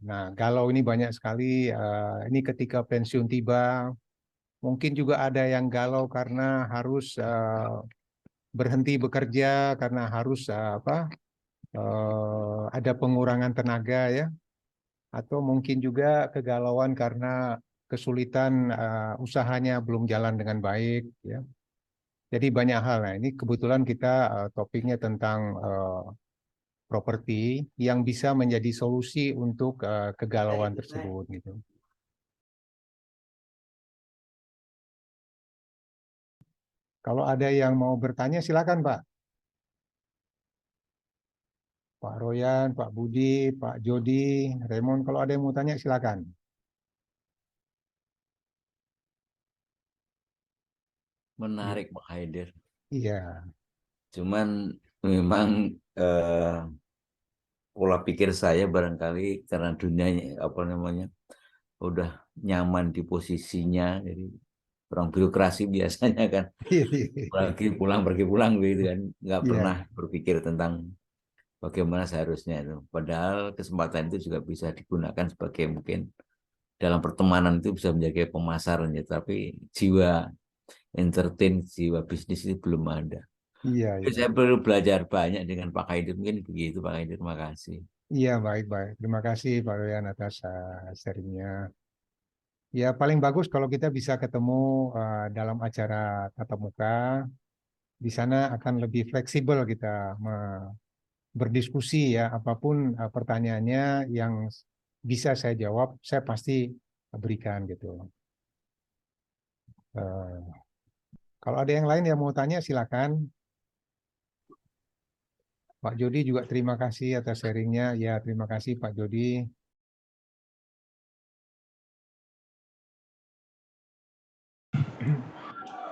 Nah, galau ini banyak sekali. Ini ketika pensiun tiba, mungkin juga ada yang galau karena harus berhenti bekerja, karena harus ada pengurangan tenaga ya, atau mungkin juga kegalauan karena kesulitan usahanya belum jalan dengan baik ya. Jadi banyak hal. Nah, ini kebetulan kita topiknya tentang properti yang bisa menjadi solusi untuk kegalauan tersebut gitu. Kalau ada yang mau bertanya silakan Pak. Pak Royan, Pak Budi, Pak Jody, Raymond, kalau ada yang mau tanya silakan. Iya. Menarik Pak Haider. Iya. Cuman memang pola pikir saya barangkali karena dunianya apa namanya udah nyaman di posisinya, jadi orang birokrasi biasanya kan pergi pulang gitu kan, nggak Iya, pernah iya. berpikir tentang bagaimana seharusnya itu. Padahal kesempatan itu juga bisa digunakan sebagai mungkin dalam pertemanan itu bisa menjadi pemasaran ya, tapi jiwa entertain, jiwa bisnis itu belum ada. Iya, Saya iya. perlu belajar banyak dengan Pak Haidir, mungkin begitu Pak Haidir, terima kasih. Iya, baik-baik. Terima kasih Pak Royan atas sharingnya. Ya, paling bagus kalau kita bisa ketemu dalam acara tatap muka. Di sana akan lebih fleksibel kita berdiskusi ya, apapun pertanyaannya yang bisa saya jawab, saya pasti berikan gitu. Eh, Kalau ada yang lain yang mau tanya silakan. Pak Jody juga terima kasih atas sharingnya. Ya, terima kasih Pak Jody.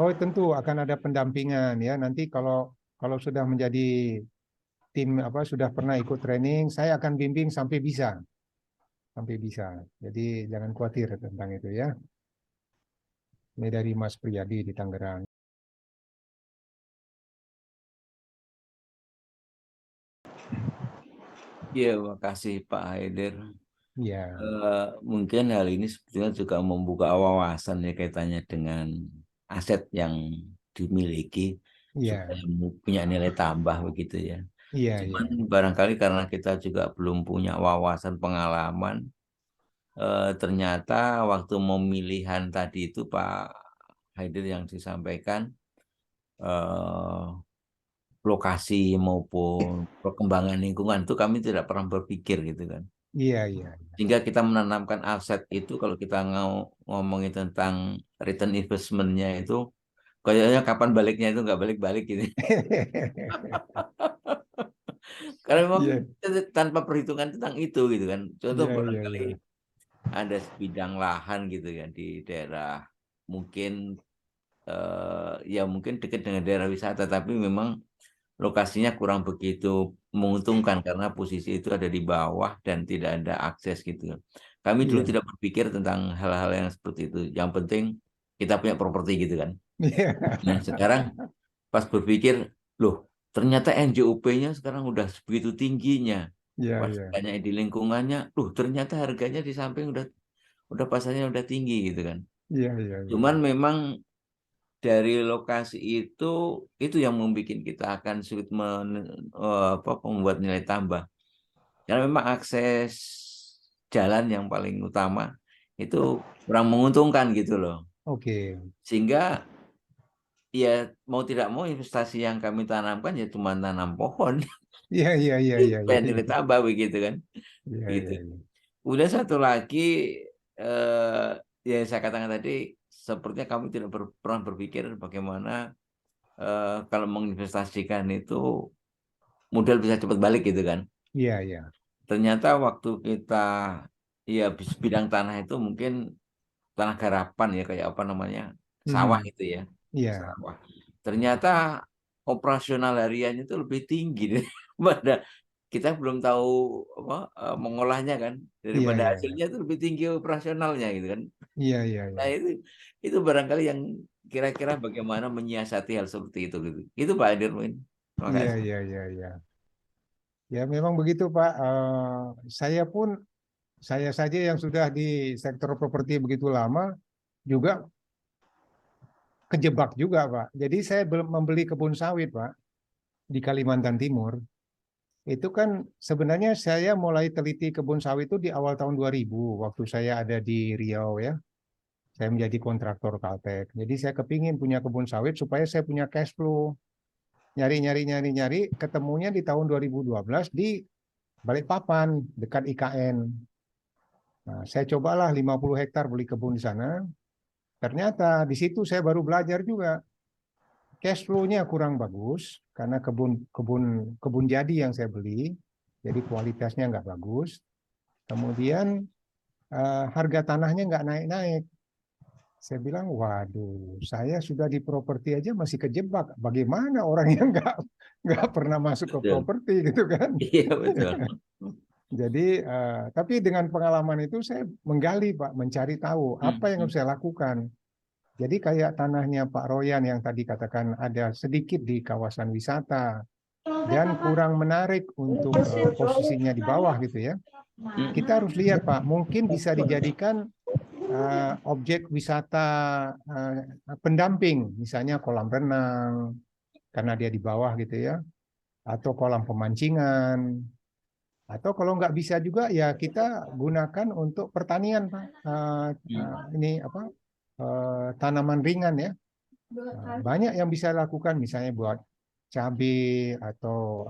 Oh, tentu akan ada pendampingan ya. Nanti kalau kalau sudah menjadi tim apa sudah pernah ikut training, saya akan bimbing sampai bisa, sampai bisa. Jadi jangan khawatir tentang itu ya. Ini dari Mas Priyadi di Tangerang. Iya, makasih Pak Haider. Ya, Mungkin hal ini sebetulnya juga membuka wawasan ya kaitannya dengan aset yang dimiliki iya, supaya punya nilai tambah begitu ya. iya, Cuman iya, barangkali karena kita juga belum punya wawasan pengalaman, ternyata waktu pemilihan tadi itu Pak Haidir yang disampaikan, eh, lokasi maupun perkembangan lingkungan itu kami tidak pernah berpikir gitu kan. iya, iya, Sehingga kita menanamkan aset itu kalau kita ngomongin tentang return investment-nya itu kayaknya kapan baliknya itu nggak balik-balik gitu. Karena memang iya, tanpa perhitungan tentang itu gitu kan. Contoh iya, iya, barangkali iya, ada sebidang lahan gitu kan di daerah mungkin ya mungkin dekat dengan daerah wisata tapi memang lokasinya kurang begitu menguntungkan karena posisi itu ada di bawah dan tidak ada akses gitu. Kami dulu iya, tidak berpikir tentang hal-hal yang seperti itu. Yang penting kita punya properti gitu kan. iya, Nah, sekarang pas berpikir, loh, ternyata NJOP-nya sekarang udah begitu tingginya. iya, Pas iya, tanya di lingkungannya, loh, ternyata harganya di samping udah pasarnya udah tinggi gitu kan. iya, iya, iya, Cuman memang dari lokasi itu yang membuat kita akan sulit membuat nilai tambah. Karena memang akses jalan yang paling utama itu kurang menguntungkan gitu loh. oke, Sehingga ya mau tidak mau investasi yang kami tanamkan ya cuma tanam pohon iya, iya, iya, iya, iya, supaya nilai iya, tambah begitu kan. iya, Gitu. iya, iya, Udah satu lagi yang saya katakan tadi sepertinya kami tidak pernah berpikir bagaimana kalau menginvestasikan itu modal bisa cepat balik gitu kan. iya, iya, Ternyata waktu kita ya bidang tanah itu mungkin tanah garapan ya kayak apa namanya sawah mhm, itu ya iya, sawah. Ternyata operasional hariannya itu lebih tinggi daripada kita belum tahu apa mengolahnya kan iya, daripada iya, iya, hasilnya itu lebih tinggi operasionalnya gitu kan. iya, iya, Nah iya, itu barangkali yang kira-kira bagaimana menyiasati hal seperti itu gitu. Itu Pak Adirwin. Terima iya, kasih. iya, iya, iya. Ya memang begitu Pak. Saya pun Saya saja yang sudah di sektor properti begitu lama juga kejebak juga, Pak. Jadi saya membeli kebun sawit, Pak, di Kalimantan Timur. Itu kan sebenarnya saya mulai teliti kebun sawit itu di awal tahun 2000 waktu saya ada di Riau ya. Saya menjadi kontraktor Caltek. Jadi saya kepingin punya kebun sawit supaya saya punya cash flow. Nyari, ketemunya di tahun 2012 di Balikpapan, dekat IKN. Nah, saya cobalah 50 hektar beli kebun di sana. Ternyata di situ saya baru belajar juga. Cash flow-nya kurang bagus karena kebun jadi yang saya beli, jadi kualitasnya nggak bagus. Kemudian harga tanahnya nggak naik-naik. Saya bilang, waduh, saya sudah di properti aja masih kejebak. Bagaimana orang yang nggak pernah masuk ke Betul. properti gitu kan? Iya betul. Jadi, tapi dengan pengalaman itu saya menggali, Pak, mencari tahu apa yang harus saya lakukan. Jadi kayak tanahnya Pak Royan yang tadi katakan ada sedikit di kawasan wisata dan kurang menarik untuk posisinya di bawah gitu ya. Kita harus lihat, Pak, mungkin bisa dijadikan objek wisata pendamping, misalnya kolam renang karena dia di bawah gitu ya, atau kolam pemancingan, atau kalau nggak bisa juga ya kita gunakan untuk pertanian, Pak. Ini apa? Tanaman ringan ya. Banyak yang bisa lakukan, misalnya buat cabai atau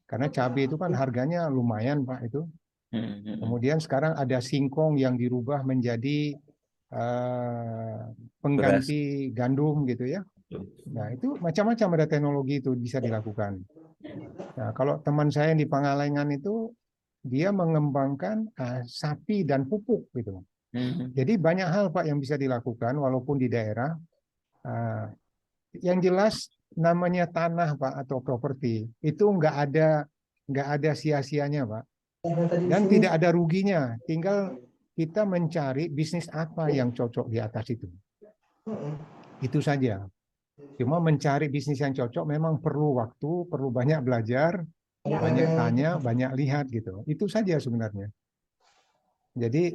karena cabai itu kan harganya lumayan, Pak, itu. Kemudian sekarang ada singkong yang dirubah menjadi Beras. pengganti gandum gitu ya. Nah, itu macam-macam ada teknologi itu bisa dilakukan. Nah, kalau teman saya yang di Pangalengan itu dia mengembangkan sapi dan pupuk gitu. Jadi banyak hal, Pak, yang bisa dilakukan walaupun di daerah. Yang jelas namanya tanah, Pak, atau properti itu nggak ada sia-sianya, Pak, dan tidak ada ruginya. Tinggal kita mencari bisnis apa yang cocok di atas itu. Itu saja. Cuma mencari bisnis yang cocok memang perlu waktu, perlu banyak belajar, banyak tanya, banyak lihat gitu. Itu saja sebenarnya. Jadi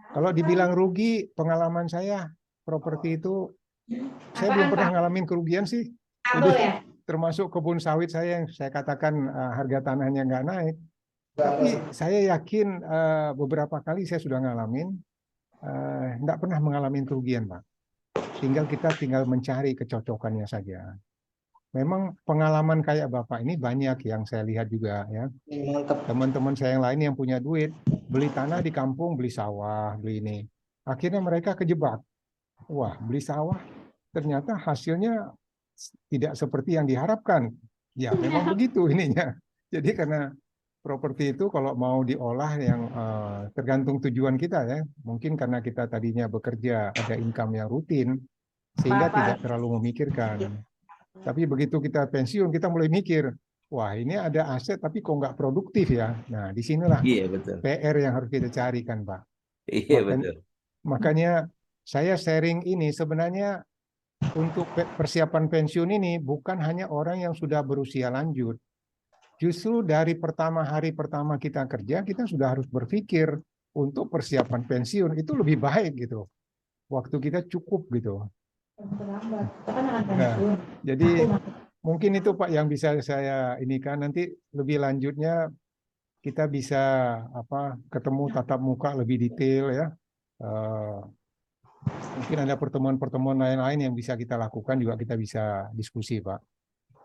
kalau dibilang rugi, pengalaman saya properti itu saya belum pernah ngalamin kerugian sih. Jadi termasuk kebun sawit saya yang saya katakan harga tanahnya nggak naik. Tapi saya yakin beberapa kali saya sudah ngalamin, nggak pernah mengalami kerugian, Pak. Kita tinggal mencari kecocokannya saja. Memang pengalaman kayak Bapak ini banyak yang saya lihat juga ya. Teman-teman saya yang lain yang punya duit, beli tanah di kampung, beli sawah, beli ini. Akhirnya mereka kejebak. Wah, beli sawah, ternyata hasilnya tidak seperti yang diharapkan. Ya, memang begitu ininya. Jadi karena properti itu kalau mau diolah yang tergantung tujuan kita ya. Mungkin karena kita tadinya bekerja ada income yang rutin sehingga tidak terlalu memikirkan. Tapi begitu kita pensiun kita mulai mikir, wah ini ada aset tapi kok nggak produktif ya. Nah disinilah Iya betul. PR yang harus kita carikan, Pak. Iya betul. Makanya saya sharing ini sebenarnya untuk persiapan pensiun ini bukan hanya orang yang sudah berusia lanjut. Justru dari hari pertama kita kerja, kita sudah harus berpikir untuk persiapan pensiun. Itu lebih baik gitu. Waktu kita cukup gitu. Nah, jadi mungkin itu, Pak, yang bisa saya inikan. Nanti lebih lanjutnya kita bisa ketemu tatap muka lebih detail ya. Mungkin ada pertemuan-pertemuan lain-lain yang bisa kita lakukan juga, kita bisa diskusi, Pak.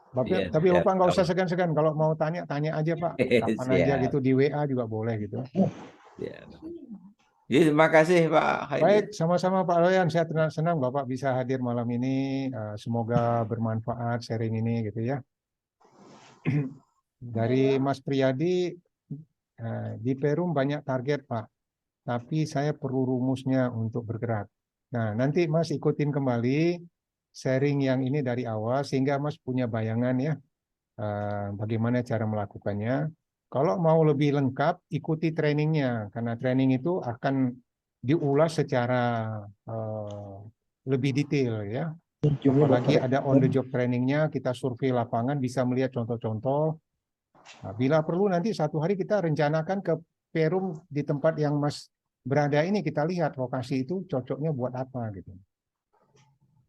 Tapi Bapak nggak usah segan-segan. Kalau mau tanya aja, Pak. Kapan aja gitu, di WA juga boleh gitu. Jadi terima kasih Pak Haidir. Baik, sama-sama Pak Loyan. Saya senang Bapak bisa hadir malam ini. Semoga bermanfaat sharing ini gitu ya. Dari Mas Priyadi, di Perum banyak target, Pak. Tapi saya perlu rumusnya untuk bergerak. Nah, nanti Mas ikutin kembali sharing yang ini dari awal sehingga Mas punya bayangan ya bagaimana cara melakukannya. Kalau mau lebih lengkap, ikuti trainingnya karena training itu akan diulas secara lebih detail ya. Apalagi ada on the job trainingnya, kita survei lapangan bisa melihat contoh-contoh. Nah, bila perlu nanti satu hari kita rencanakan ke Perum di tempat yang Mas berada ini kita lihat lokasi itu cocoknya buat apa gitu.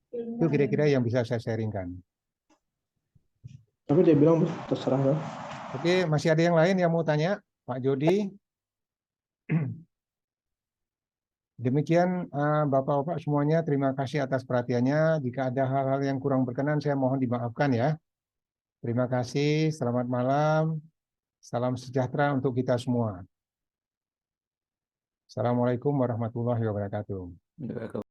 Itu kira-kira yang bisa saya sharingkan. Tapi dia bilang terserah kan. Oke, masih ada yang lain yang mau tanya? Pak Jody? Demikian Bapak-Bapak semuanya, terima kasih atas perhatiannya. Jika ada hal-hal yang kurang berkenan, saya mohon dimaafkan ya. Terima kasih, selamat malam. Salam sejahtera untuk kita semua. Assalamualaikum warahmatullahi wabarakatuh.